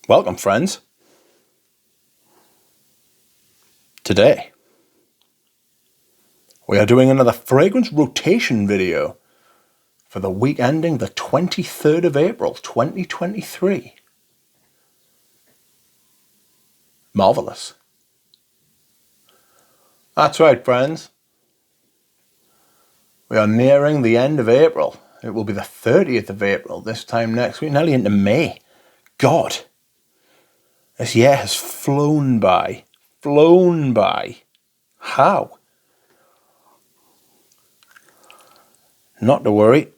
Welcome, friends. Today, we are doing another fragrance rotation video for the week ending the 23rd of April, 2023. Marvellous. That's right, friends. We are nearing the end of April. It will be the 30th of April this time next week, nearly into May. God, this year has flown by. Flown by. How? Not to worry.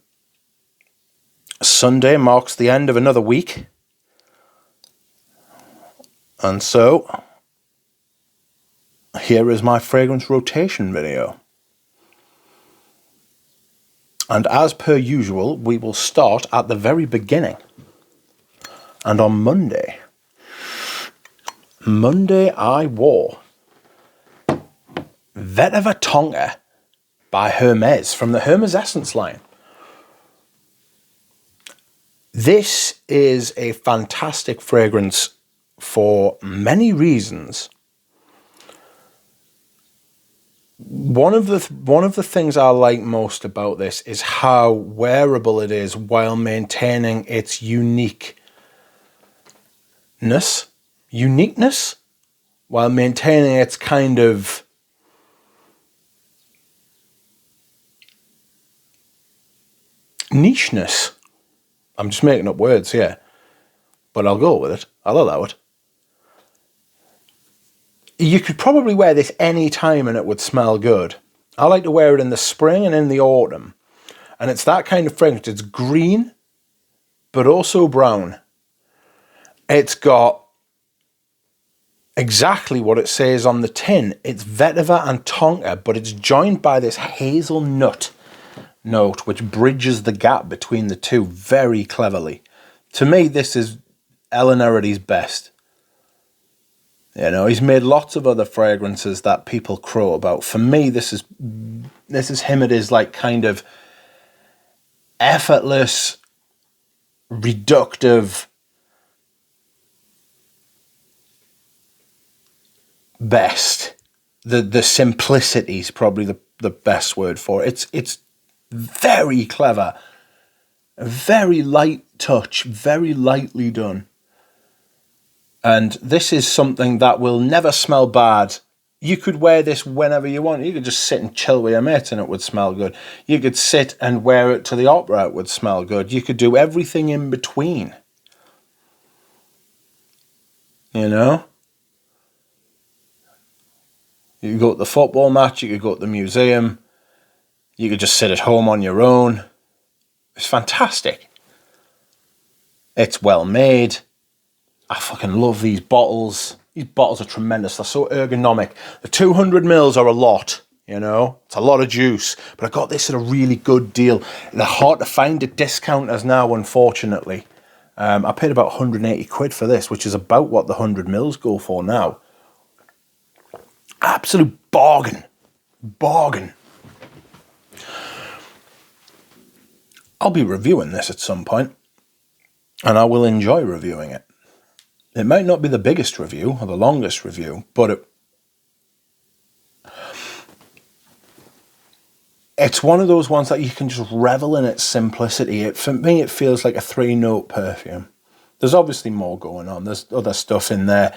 Sunday marks the end of another week. And so, here is my fragrance rotation video. And as per usual, we will start at the very beginning. And on Monday I wore Vetiver Tonka by Hermes from the Hermes Essence line. This is a fantastic fragrance for many reasons. One of the things I like most about this is how wearable it is while maintaining its uniqueness, while maintaining its kind of nicheness. I'm just making up words here, but I'll go with it. I'll allow it. You could probably wear this any time and it would smell good. I like to wear it in the spring and in the autumn. And it's that kind of fragrance. It's green, but also brown. It's got exactly what it says on the tin. It's vetiver and tonka, but it's joined by this hazelnut note, which bridges the gap between the two very cleverly. To me, this is Elinarity's best. You know, he's made lots of other fragrances that people crow about. For me, this is him at his like kind of effortless, reductive best. The simplicity is probably the best word for it. It's very clever, very light touch, very lightly done. And this is something that will never smell bad. You could wear this whenever you want. You could just sit and chill with your mates and it would smell good. You could sit and wear it to the opera, it would smell good. You could do everything in between. You know? You could go to the football match, you could go to the museum, you could just sit at home on your own. It's fantastic. It's well made. I fucking love these bottles. These bottles are tremendous. They're so ergonomic. The 200 mils are a lot, you know. It's a lot of juice. But I got this at a really good deal. They're hard to find at discounters now, unfortunately. I paid about 180 quid for this, which is about what the 100 mils go for now. Absolute bargain. Bargain. I'll be reviewing this at some point, and I will enjoy reviewing it. It might not be the biggest review or the longest review, but it's one of those ones that you can just revel in its simplicity. For me, it feels like a 3-note perfume. There's obviously more going on. There's other stuff in there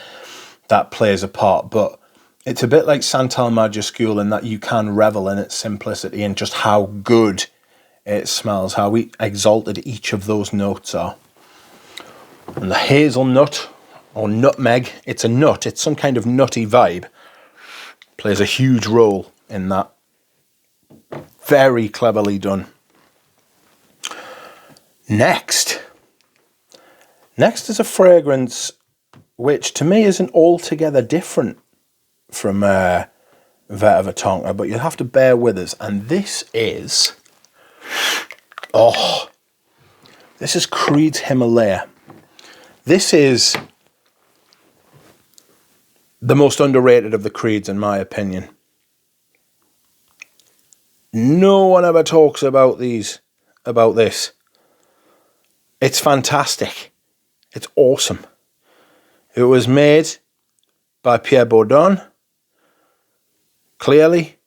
that plays a part, but it's a bit like Santal Majuscule in that you can revel in its simplicity and just how good it smells, how exalted each of those notes are. And the hazelnut, or nutmeg, it's a nut, it's some kind of nutty vibe, plays a huge role in that. Very cleverly done. Next is a fragrance which to me isn't altogether different from Vetiver Tonka, but you'll have to bear with us. And this is Creed's Himalaya. This is the most underrated of the Creeds, in my opinion. No one ever talks about this. It's fantastic. It's awesome. It was made by Pierre Baudin. Clearly,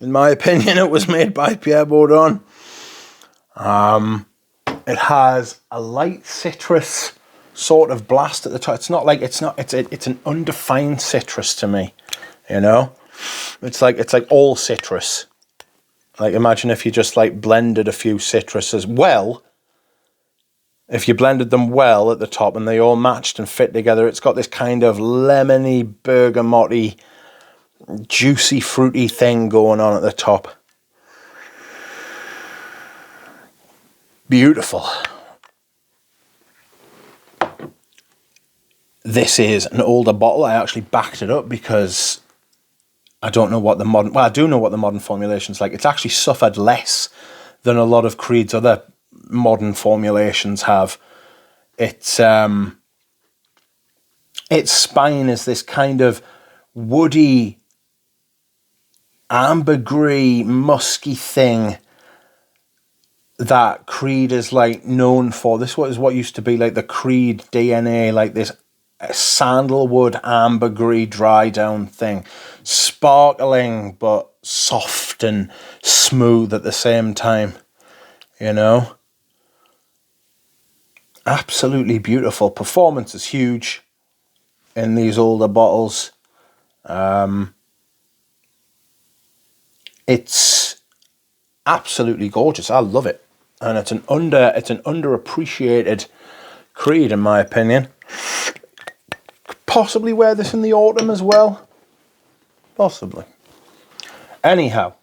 in my opinion, it was made by Pierre Baudin. It has a light citrus sort of blast at the top. It's an undefined citrus to me, you know? It's like all citrus. Like, imagine if you just like blended a few citruses well. If you blended them well at the top and they all matched and fit together, it's got this kind of lemony, bergamoty, juicy, fruity thing going on at the top. Beautiful. This is an older bottle. I actually backed it up because I don't know what the modern... Well, I do know what the modern formulation's like. It's actually suffered less than a lot of Creed's other modern formulations have. Its spine is this kind of woody, ambergris, musky thing that Creed is like known for. This is what used to be like the Creed DNA, like this sandalwood, ambergris, dry down thing. Sparkling, but soft and smooth at the same time, you know? Absolutely beautiful. Performance is huge in these older bottles. It's absolutely gorgeous. I love it. And it's an underappreciated Creed, in my opinion. Possibly wear this in the autumn as well. Possibly. Anyhow.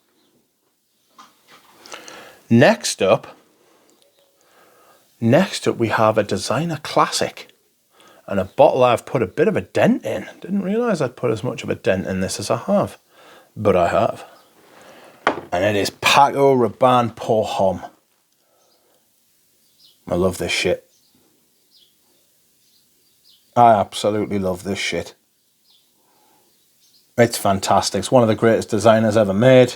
Next up we have a designer classic. And a bottle I've put a bit of a dent in. Didn't realise I'd put as much of a dent in this as I have. But I have. And it is Paco Rabanne pour Homme. I love this shit. I absolutely love this shit. It's fantastic. It's one of the greatest designers ever made.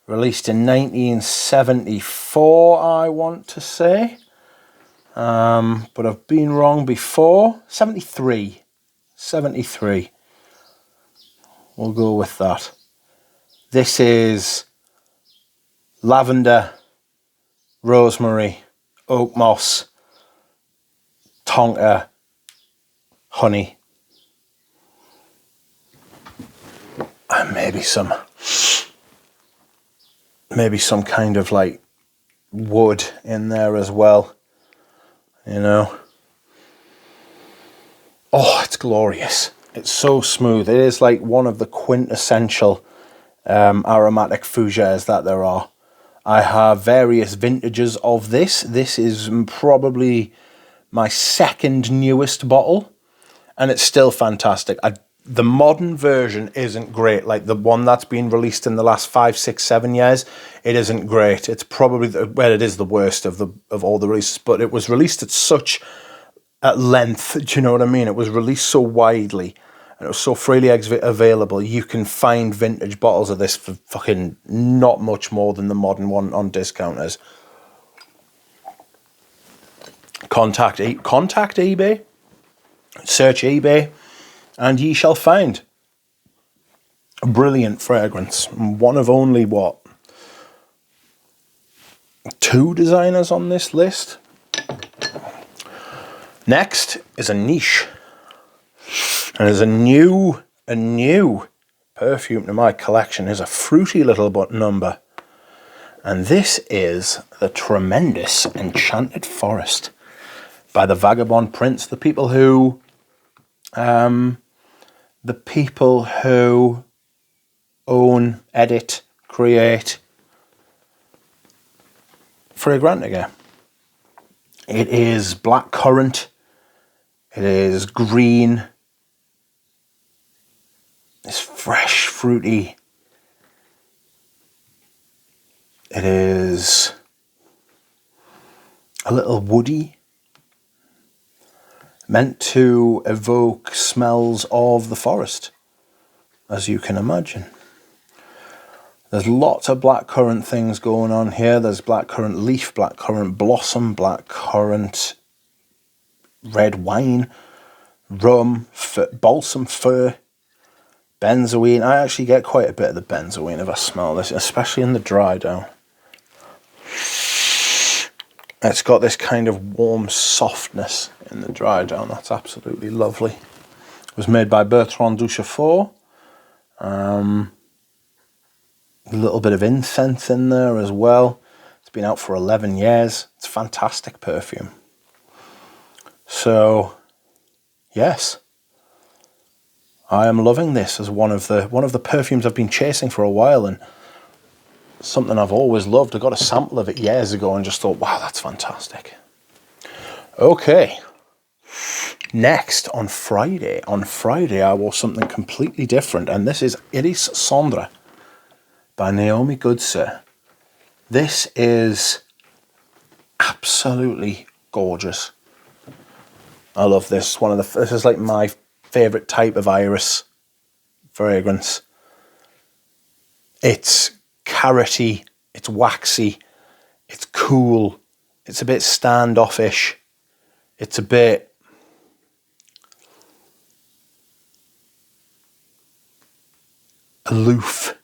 Released in 1974, I want to say. But I've been wrong before. 73. 73. We'll go with that. This is lavender, rosemary, oak moss, tonka, honey, and maybe some kind of like wood in there as well, you know. Oh, it's glorious. It's so smooth. It is like one of the quintessential aromatic fougères that there are. I have various vintages of this. This is probably my second newest bottle, and it's still fantastic. The modern version isn't great. Like the one that's been released in the last 5, 6, 7 years, it isn't great. It's probably it is the worst of all the releases. But it was released at length. Do you know what I mean? It was released so widely, and it was so freely available. You can find vintage bottles of this for fucking not much more than the modern one on discounters. Contact eBay, search eBay, and ye shall find a brilliant fragrance. One of only, 2 designers on this list. Next is a niche. And there's a new perfume to my collection. Is a fruity little number. And this is the tremendous Enchanted Forest by the Vagabond Prince. The people who own, edit, create Fragrantica. It is blackcurrant. It is green. It's fresh, fruity. It is a little woody, meant to evoke smells of the forest, as you can imagine. There's lots of blackcurrant things going on here. There's blackcurrant leaf, blackcurrant blossom, blackcurrant red wine. rum, balsam fir, benzoin. I actually get quite a bit of the benzoin if I smell this, especially in the dry down. It's got this kind of warm softness in the dry down. That's absolutely lovely. It was made by Bertrand Duchefort. A little bit of incense in there as well. It's been out for 11 years. It's fantastic perfume. So, yes, I am loving this as one of the perfumes I've been chasing for a while, and something I've always loved. I got a sample of it years ago and just thought, wow, that's fantastic. Okay. Next, on Friday I wore something completely different, and this is Iris Cendre by Naomi Goodsir. This is absolutely gorgeous. I love this. This is like my favourite type of iris fragrance. It's carroty, it's waxy, it's cool, it's a bit standoffish, it's a bit aloof,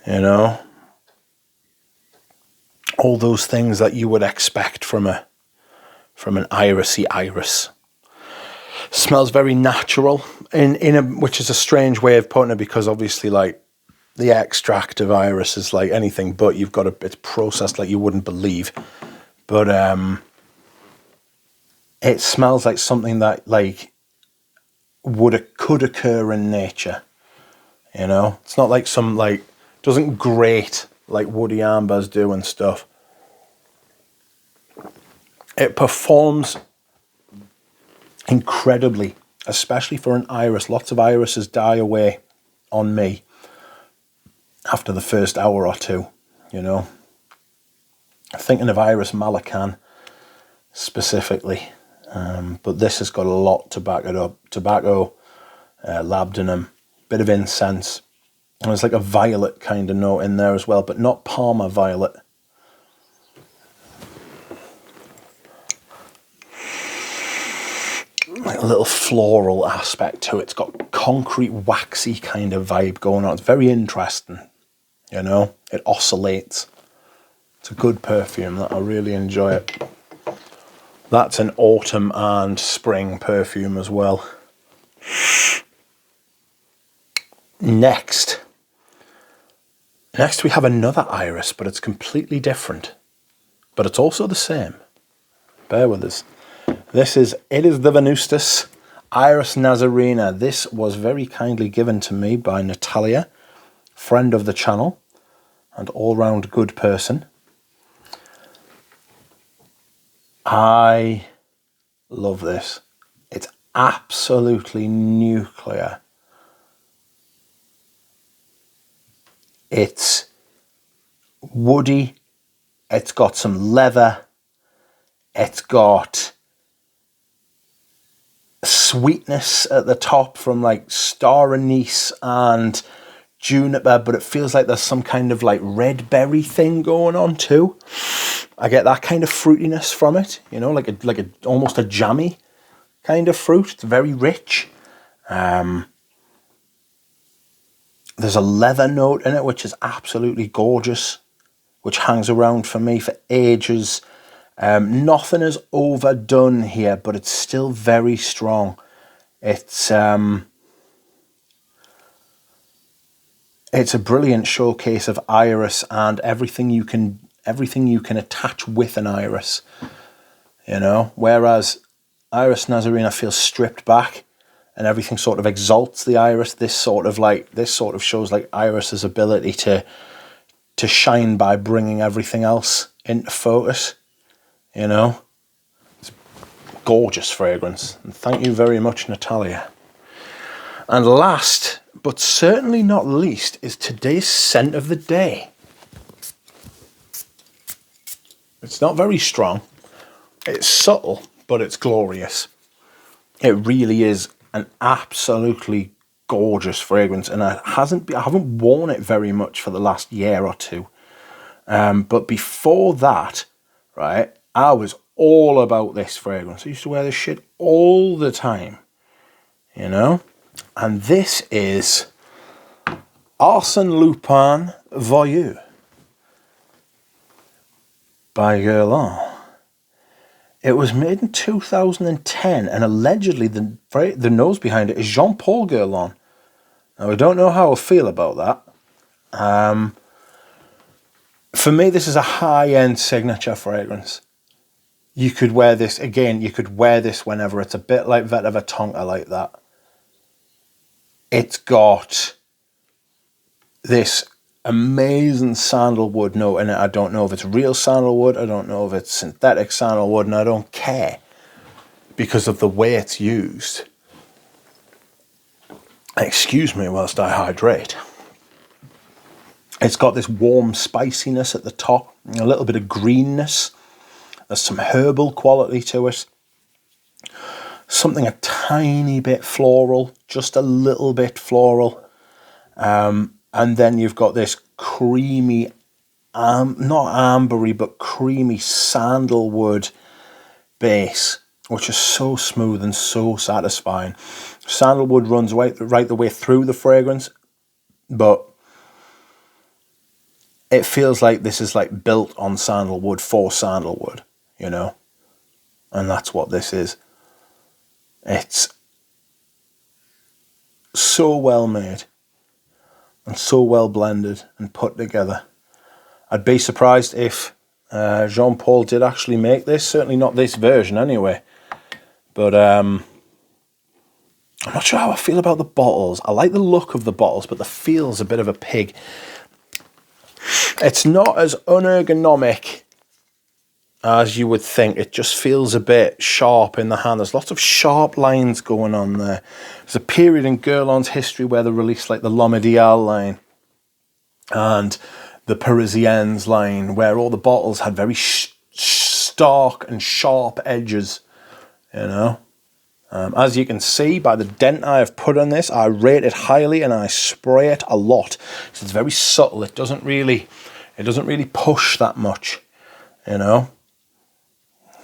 you know, all those things that you would expect from an irisy iris. Smells very natural, which is a strange way of putting it, because obviously, like, the extract of iris is like anything but. It's processed like you wouldn't believe, but it smells like something that like could occur in nature. You know, it's not like doesn't grate like woody ambers do and stuff. It performs incredibly, especially for an iris. Lots of irises die away on me after the first hour or two, you know. Thinking of Iris Malacan specifically, but this has got a lot to back it up. Tobacco, labdanum, bit of incense, and there's like a violet kind of note in there as well, but not Parma violet. Like a little floral aspect to it. It's got concrete, waxy kind of vibe going on. It's very interesting. You know, it oscillates. It's a good perfume. I really enjoy it. That's an autumn and spring perfume as well. Next we have another iris, but it's completely different. But it's also the same. Bear with us. It is the Venustus Iris Nazarena. This was very kindly given to me by Natalia, friend of the channel and all-round good person. I love this. It's absolutely nuclear. It's woody. It's got some leather. It's got sweetness at the top from like star anise and juniper, but it feels like there's some kind of like red berry thing going on too. I get that kind of fruitiness from it, you know, like a almost a jammy kind of fruit. It's very rich. There's a leather note in it, which is absolutely gorgeous, which hangs around for me for ages. Nothing is overdone here, but it's still very strong. It's a brilliant showcase of iris and everything you can attach with an iris, you know. Whereas Iris Nazarena feels stripped back, and everything sort of exalts the iris. This sort of shows like iris's ability to shine by bringing everything else into focus. You know, it's gorgeous fragrance, and thank you very much, Natalia. And last, but certainly not least, is today's scent of the day. It's not very strong. It's subtle, but it's glorious. It really is an absolutely gorgeous fragrance, and I haven't worn it very much for the last year or two. But before that, right, I was all about this fragrance. I used to wear this shit all the time. you know. And this is Arsène Lupin Voyou by Guerlain. It was made in 2010, and allegedly the nose behind it is Jean-Paul Guerlain. Now, I don't know how I feel about that. For me, this is a high-end signature fragrance. You could wear this, again, you could wear this whenever. It's a bit like Vetiver Tonka like that. It's got this amazing sandalwood note in it. I don't know if it's real sandalwood, I don't know if it's synthetic sandalwood, and I don't care because of the way it's used. Excuse me whilst I hydrate. It's got this warm spiciness at the top, a little bit of greenness. There's some herbal quality to it. Something a tiny bit floral, just a little bit floral. And then you've got this creamy, not ambery, but creamy sandalwood base, which is so smooth and so satisfying. Sandalwood runs right the way through the fragrance, but it feels like this is like built on sandalwood for sandalwood, you know? And that's what this is. It's so well made and so well blended and put together. I'd be surprised if Jean-Paul did actually make this. Certainly not this version anyway. But I'm not sure how I feel about the bottles. I like the look of the bottles, but the feel's a bit of a pig. It's not as unergonomic as you would think. It just feels a bit sharp in the hand. There's lots of sharp lines going on there. There's a period in Guerlain's history where they released like the L'Homme Ideal line and the Parisiennes line, where all the bottles had very stark and sharp edges, you know. As you can see by the dent I have put on this, I rate it highly and I spray it a lot. So it's very subtle. It doesn't really push that much, you know.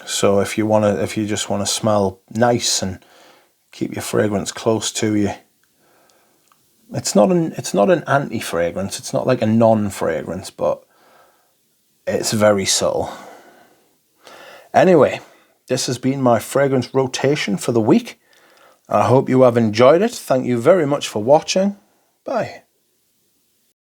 So if you just want to smell nice and keep your fragrance close to you, it's not an anti-fragrance. It's not like a non-fragrance, but it's very subtle. Anyway, this has been my fragrance rotation for the week. I hope you have enjoyed it. Thank you very much for watching. Bye.